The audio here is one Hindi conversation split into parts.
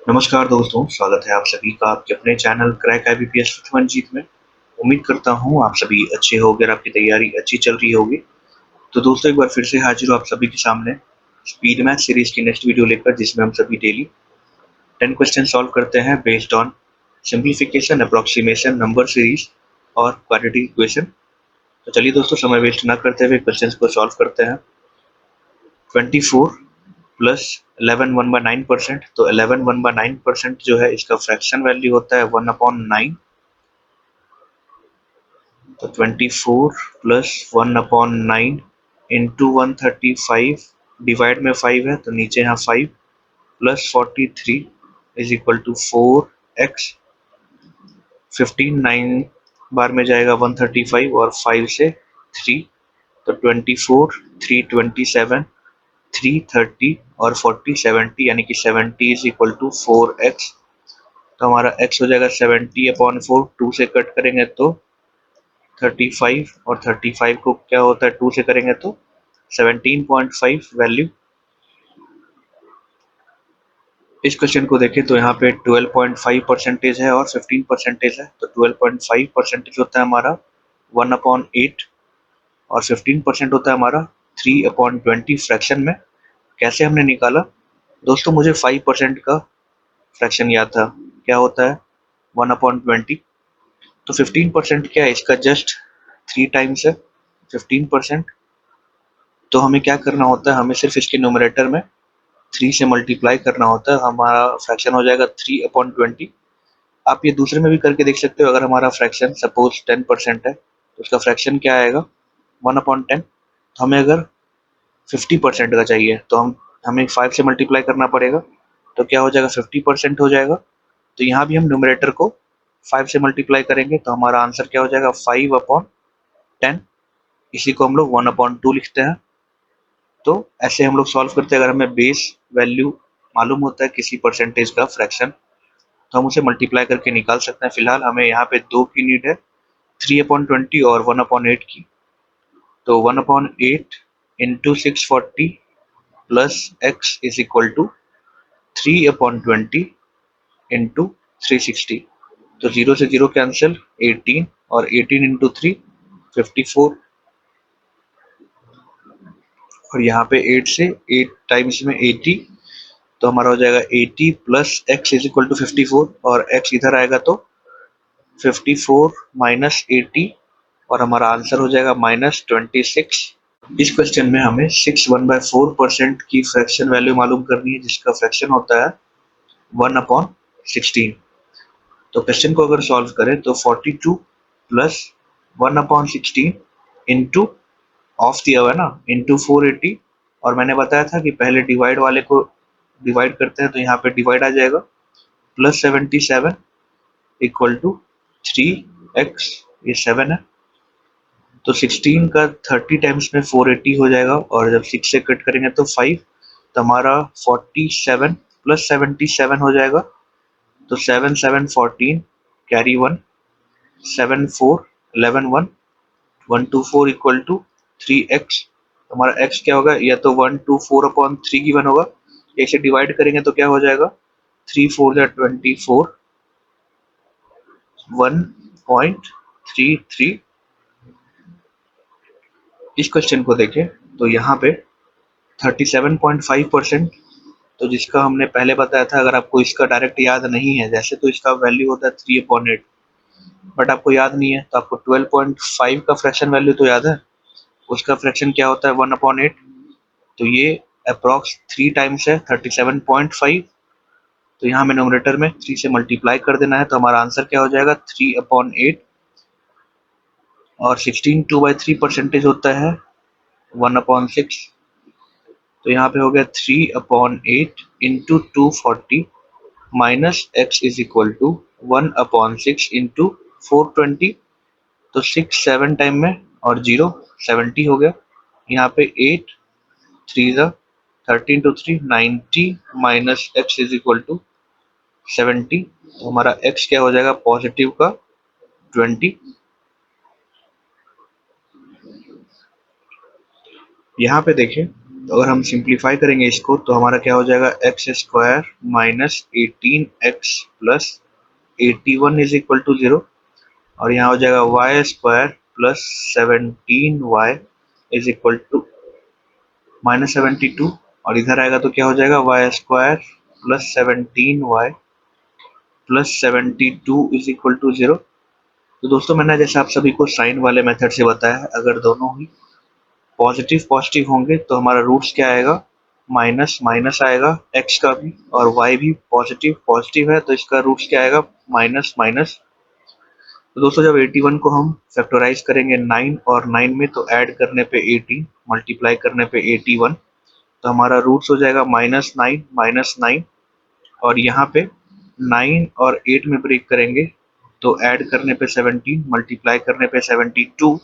नमस्कार दोस्तों, स्वागत है आप सभी का आपके अपने channel crack IBPS with Manjeet में। उम्मीद करता हूँ आप सभी अच्छे होंगे और आपकी तैयारी अच्छी चल रही होगी। तो दोस्तों एक बार फिर से हाजिर हूँ आप सभी के सामने स्पीड मैथ सीरीज की नेक्स्ट वीडियो लेकर, जिसमें हम सभी डेली 10 क्वेश्चन सॉल्व करते हैं based on simplification, approximation, number series और क्वाड्रेटिक इक्वेशन। तो चलिए दोस्तों, समय वेस्ट ना करते हुए क्वेश्चन को सॉल्व करते हैं। 24 प्लस 11 1/9%। तो 11 1/9% जो है इसका फ्रैक्शन वैल्यू होता है 1/9। तो 24 प्लस 1/9 इंटू 135 डिवाइड में 5 है तो नीचे यहाँ 5 plus 43 is equal to 4x। 15 9 बार में जाएगा 135 और 5 से 3, तो 24 3 27 330 और 40 70, यानी कि 70 इज इक्वल टू 4x। तो हमारा x हो जाएगा 70/4। 2 से कट करेंगे तो 35, और 35 को क्या होता है 2 से करेंगे तो 17.5 वैल्यू। इस क्वेश्चन को देखें तो यहाँ पे 12.5% है और 15% है। तो 12.5% होता है हमारा 1/8 और 15% होता है हमारा 3/20 फ्रैक्शन में। कैसे हमने निकाला दोस्तों? मुझे 5% का फ्रैक्शन याद था, क्या होता है 1/20। तो 15% क्या है, इसका जस्ट 3 टाइम्स है 15%। तो हमें क्या करना होता है, हमें सिर्फ इसके न्यूमरेटर में 3 से मल्टीप्लाई करना होता है। हमारा फ्रैक्शन हो जाएगा 3/20। आप ये दूसरे में भी करके देख सकते हो। अगर हमारा फ्रैक्शन सपोज 10% है तो उसका फ्रैक्शन क्या आएगा 1/10। तो हमें अगर 50% का चाहिए तो हमें 5 से मल्टीप्लाई करना पड़ेगा। तो क्या हो जाएगा 50% हो जाएगा। तो यहाँ भी हम न्यूमरेटर को 5 से मल्टीप्लाई करेंगे तो हमारा आंसर क्या हो जाएगा 5/10। इसी को हम लोग 1/2 लिखते हैं। तो ऐसे हम लोग सॉल्व करते हैं। अगर हमें बेस वैल्यू मालूम होता है किसी परसेंटेज का फ्रैक्शन तो हम उसे मल्टीप्लाई करके निकाल सकते हैं। फिलहाल हमें यहाँ पे 2 की नीड है, 3/20 और 1/8 की। तो 1/8 into 640 plus x is equal to 3/20 into 360। तो 0 से 0 कैंसिल, 18, और 18 इंटू 3 54, और यहाँ पे 8 से 8 टाइम्स में 80। तो हमारा हो जाएगा 80 plus x is equal to 54, और एक्स इधर आएगा तो 54 माइनस 80, और हमारा आंसर हो जाएगा -26। इस क्वेश्चन में हमें 6 1/4% की फ्रैक्शन वैल्यू मालूम करनी है, जिसका फ्रैक्शन होता है 1/16। तो क्वेश्चन को अगर सॉल्व करें तो 42 प्लस 1/16 इंटू ऑफ दिया हुआ है ना, इंटू 480। और मैंने बताया था कि पहले डिवाइड वाले को डिवाइड करते हैं तो यहाँ पे डिवाइड आ जाएगा, प्लस 77 इक्वल टू 3x, ये 7 है। तो 16 का 30 टाइम्स में 480 हो जाएगा, और जब 6 से कट करेंगे तो 5। तो हमारा 47 प्लस 77 हो जाएगा। तो 7 7 14 कैरी 1, 7 4 11 1 124 इक्वल टू 3x। हमारा x क्या होगा, या तो 124/3 गिवन होगा, इसे डिवाइड करेंगे तो क्या हो जाएगा 3 4 24 1.33। इस क्वेश्चन को देखें तो यहाँ पे 37.5%, तो जिसका हमने पहले बताया था, अगर आपको इसका डायरेक्ट याद नहीं है, जैसे तो इसका वैल्यू होता है 3/8, बट आपको याद नहीं है तो आपको 12.5 का फ्रैक्शन वैल्यू तो याद है। उसका फ्रैक्शन क्या होता है 1/8। तो ये अप्रॉक्स 3 टाइम्स है 37.5। तो यहाँ हमें नोमिनेटर में 3 से मल्टीप्लाई कर देना है। तो हमारा आंसर क्या हो जाएगा 3/8, और 16 2/3% होता है 1/6। तो यहाँ पे हो गया 3/8 into 240 minus x is equal to 1/6 into 420। तो 6 7 टाइम में और 0 70 हो गया। यहाँ पे 8 3 13 two 3 90 minus x is equal to 70। तो हमारा एक्स क्या हो जाएगा पॉजिटिव का 20। यहाँ पे देखें अगर हम सिंप्लीफाई करेंगे इसको तो हमारा क्या हो जाएगा, x square minus 18x plus 81 is equal to 0, और यहाँ हो जाएगा y square plus 17y is equal to -72, और इधर आएगा तो क्या हो जाएगा, y square plus 17y plus 72 is equal to 0। तो दोस्तों मैंने जैसे आप सभी को साइन वाले मेथड से बताया है, अगर दोनों ही पॉजिटिव पॉजिटिव होंगे तो हमारा रूट्स क्या आएगा, माइनस माइनस आएगा एक्स का भी, और वाई भी पॉजिटिव पॉजिटिव है तो इसका रूट्स क्या आएगा, माइनस माइनस। तो दोस्तों जब 81 को हम फैक्टराइज करेंगे 9 और 9 में, तो ऐड करने पे 18, मल्टीप्लाई करने पे 81, तो हमारा रूट्स हो जाएगा -9, और यहाँ पे 9 और 8 में ब्रेक करेंगे तो ऐड करने पे 17, मल्टीप्लाई करने पे 72,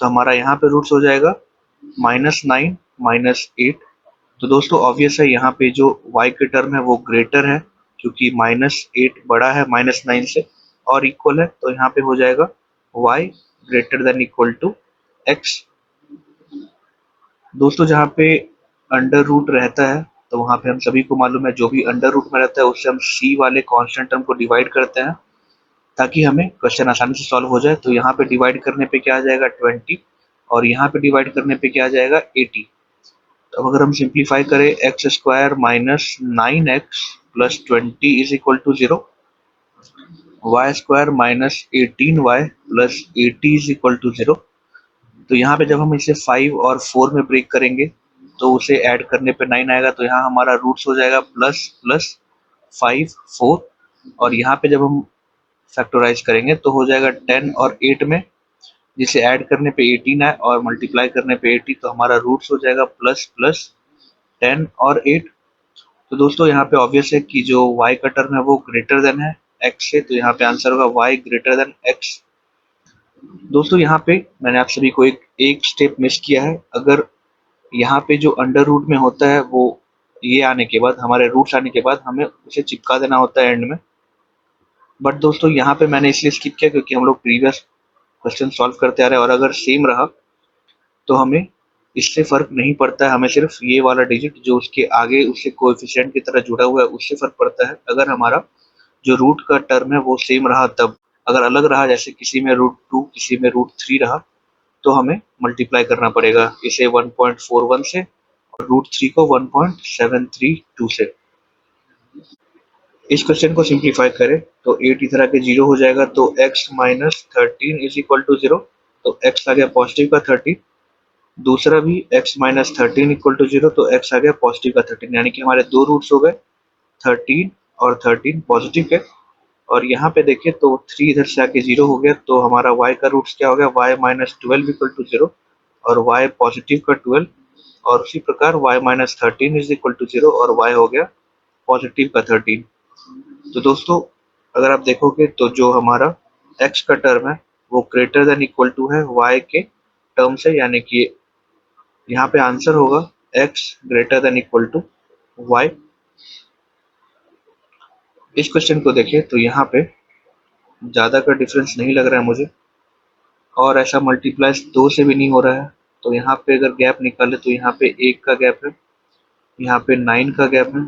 तो हमारा यहाँ पे रूट्स हो जाएगा -9 -8। तो दोस्तों ऑब्वियस है यहाँ पे जो y के टर्म है वो ग्रेटर है, क्योंकि -8 बड़ा है -9 से और इक्वल है, तो यहाँ पे हो जाएगा y greater than equal to x। दोस्तों जहाँ पे अंडर रूट रहता है तो वहाँ पे हम सभी को मालूम है, जो भी अंडर रूट में रहता है उससे हम c वाले कांस्टेंट टर्म को डिवाइड करते हैं ताकि हमें क्वेश्चन आसानी से सॉल्व हो जाए। तो यहाँ पे डिवाइड करने पे क्या आ जाएगा 20, और यहाँ पे डिवाइड करने पे क्या आ जाएगा 80। तो अगर हम सिंप्लीफाई करें x square minus 9x plus 20 is equal to 0, y square minus 18y plus 80 is equal to 0। तो यहाँ पे जब हम इसे 5 और 4 में ब्रेक करेंगे तो उसे ऐड करने पे 9 आएगा, तो यहाँ हमारा रूट्स हो जाएगा प्लस प्लस 5 4, और यहाँ पे जब हम फैक्टराइज करेंगे तो हो जाएगा 10 और 8 में, जिसे ऐड करने पे 18 है और मल्टीप्लाई करने पे 80, तो हमारा रूट्स हो जाएगा प्लस प्लस 10 और 8। तो दोस्तों यहाँ पे ऑब्वियस है कि जो y का टर्म है वो ग्रेटर देन है x से, तो यहाँ पे आंसर होगा y ग्रेटर देन x। दोस्तों यहाँ पे मैंने आप सभी को एक स्टेप मिस किया है। अगर यहाँ पे जो अंडर रूट में होता है वो ये आने के बाद, हमारे रूट्स आने के बाद हमें उसे चिपका देना होता है एंड में, बट दोस्तों यहाँ पे मैंने इसलिए स्किप किया क्योंकि हम लोग प्रीवियस क्वेश्चन सॉल्व करते आ रहे हैं, और अगर सेम रहा तो हमें इससे फर्क नहीं पड़ता है, हमें सिर्फ ये वाला डिजिट जो उसके आगे उससे कोएफिशिएंट की तरह जुड़ा हुआ है उससे फर्क पड़ता है। अगर हमारा जो रूट का टर्म है वो सेम रहा तब, अगर अलग रहा जैसे किसी में √2 किसी में √3 रहा, तो हमें मल्टीप्लाई करना पड़ेगा इसे 1.41 से और √3 को 1.732 से। इस क्वेश्चन को सिंप्लीफाई करें तो 8 इधर आके 0 हो जाएगा, तो x minus 13 is equal to 0, तो x आ गया पॉजिटिव का 13। दूसरा भी x माइनस 13 इक्वल टू 0, तो x आ गया पॉजिटिव का 13, यानी कि हमारे दो रूट्स हो गए 13 और 13 पॉजिटिव के। और यहाँ पे देखिए तो 3 इधर से आके 0 हो गया, तो हमारा y का रूट्स क्या हो गया, y माइनस 12 इक्वल टू 0, और y पॉजिटिव का 12, और उसी प्रकार y minus 13 is equal to 0 और y हो गया पॉजिटिव का 13। तो दोस्तों अगर आप देखोगे तो जो हमारा x का टर्म है वो ग्रेटर देन इक्वल टू है y के टर्म से, यानी कि यहाँ पे आंसर होगा x greater than equal to y। इस क्वेश्चन को देखें तो यहाँ पे ज़्यादा का डिफरेंस नहीं लग रहा है मुझे, और ऐसा मल्टीप्लाई 2 से भी नहीं हो रहा है, तो यहाँ पे अगर गैप निकाले तो यहाँ पे 1 का गैप है, यहाँ पे 9 का गैप है,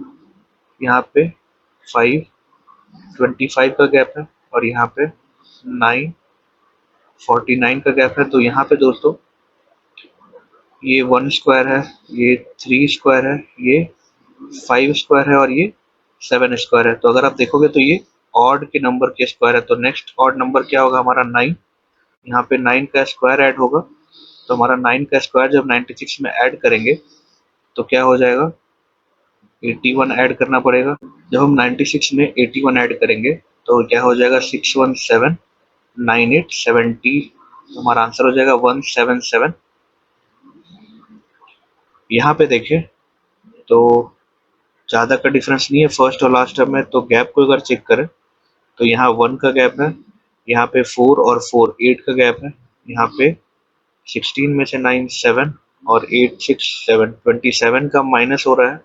यहाँ पे 5 25 का गैप है, और यहाँ पे 9 49 का गैप है। तो यहाँ पे दोस्तों ये 1 स्क्वायर है, ये 3 स्क्वायर है, ये 5 स्क्वायर है, और ये 7 स्क्वायर है। तो अगर आप देखोगे तो ये ऑड के नंबर के स्क्वायर है, तो नेक्स्ट ऑड नंबर क्या होगा हमारा 9, यहाँ पे 9 का स्क्वायर ऐड होगा, तो हमारा 9 का स्क्वायर जब 96 में ऐड करेंगे तो क्या हो जाएगा, 81 ऐड करना पड़ेगा। जब हम 96 में 81 ऐड करेंगे तो क्या हो जाएगा, 617 98 70, तो हमारा आंसर हो जाएगा 177। यहाँ पे देखें तो ज़्यादा का डिफरेंस नहीं है फर्स्ट और लास्ट टर्म में, तो गैप को अगर चेक करें तो यहाँ 1 का गैप है, यहाँ पे 4 और 4 8 का गैप है, यहाँ पे 16 में से 9 7 और 8 6 7 27 का माइनस हो रहा है,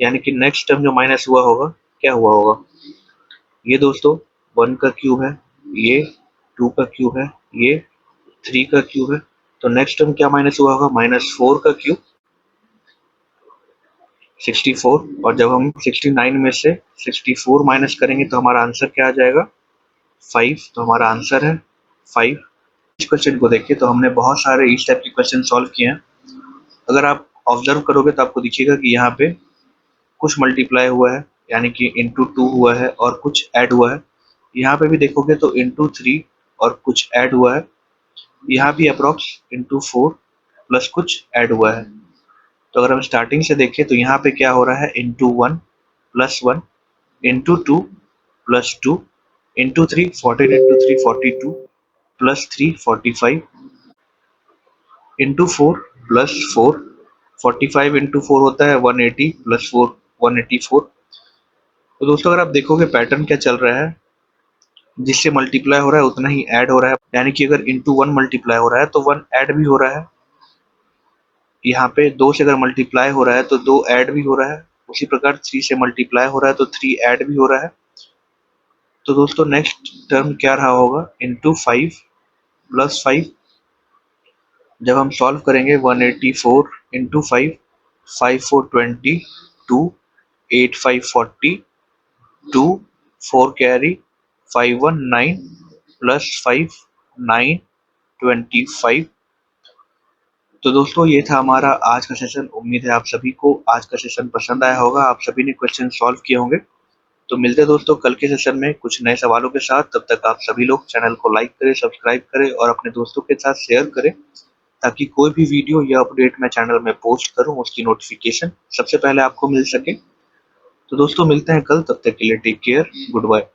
यानी कि नेक्स्ट टर्म जो माइनस हुआ होगा क्या हुआ होगा, ये दोस्तों 1 का क्यूब है, ये 2 का क्यूब है, ये 3 का क्यूब है, तो नेक्स्ट टर्म क्या माइनस हुआ होगा, -4 का क्यूब। 64, और जब हम 69 में से 64 माइनस करेंगे तो हमारा आंसर क्या आ जाएगा? 5। तो हमारा आंसर है 5। इस क्वेश्चन को देखिए तो हमने बहुत सारे इस टाइप के क्वेश्चन सॉल्व किए हैं। अगर आप ऑब्जर्व करोगे तो आपको दिखेगा कि यहाँ पे कुछ मल्टीप्लाई हुआ है, यानी कि इंटू 2 हुआ है, और कुछ ऐड हुआ है। यहाँ पे भी देखोगे तो इंटू 3 और कुछ ऐड हुआ है। यहाँ भी अप्रॉक्स इंटू 4 प्लस कुछ ऐड हुआ है। तो अगर हम स्टार्टिंग से देखें तो यहाँ पे क्या हो रहा है? Into 1 plus 1, into 2 plus 2, into 3 14 into 3 42 plus 3 45, into 4 plus 4 45 into 4 होता है 180 प्लस 4 184। तो दोस्तों अगर आप देखोगे पैटर्न क्या चल रहा है, जिससे मल्टीप्लाई हो रहा है उतना ही ऐड हो रहा है। यानी कि अगर इंटू 1 मल्टीप्लाई हो रहा है तो 1 ऐड भी हो रहा है। यहाँ पे 2 से अगर मल्टीप्लाई हो रहा है तो 2 ऐड भी हो रहा है। उसी प्रकार 3 से मल्टीप्लाई हो रहा है तो 3 ऐड भी हो रहा है। तो दोस्तों नेक्स्ट टर्म क्या रहा होगा? Into 5 plus 5। जब हम सॉल्व करेंगे 184 इंटू 5, 5 4 20, 2 8 5 40, 2 4 कैरी, 5 1 9 प्लस 5 9 25। तो दोस्तों ये था हमारा आज का सेशन। उम्मीद है आप सभी को आज का सेशन पसंद आया होगा, आप सभी ने क्वेश्चन सॉल्व किए होंगे। तो मिलते हैं दोस्तों कल के सेशन में कुछ नए सवालों के साथ। तब तक आप सभी लोग चैनल को लाइक करें, सब्सक्राइब करें और अपने दोस्तों के साथ शेयर करें, ताकि कोई भी वीडियो या अपडेट मैं चैनल में पोस्ट करूं उसकी नोटिफिकेशन सबसे पहले आपको मिल सके। तो दोस्तों मिलते हैं कल, तब तक के लिए टेक केयर, गुड बाय।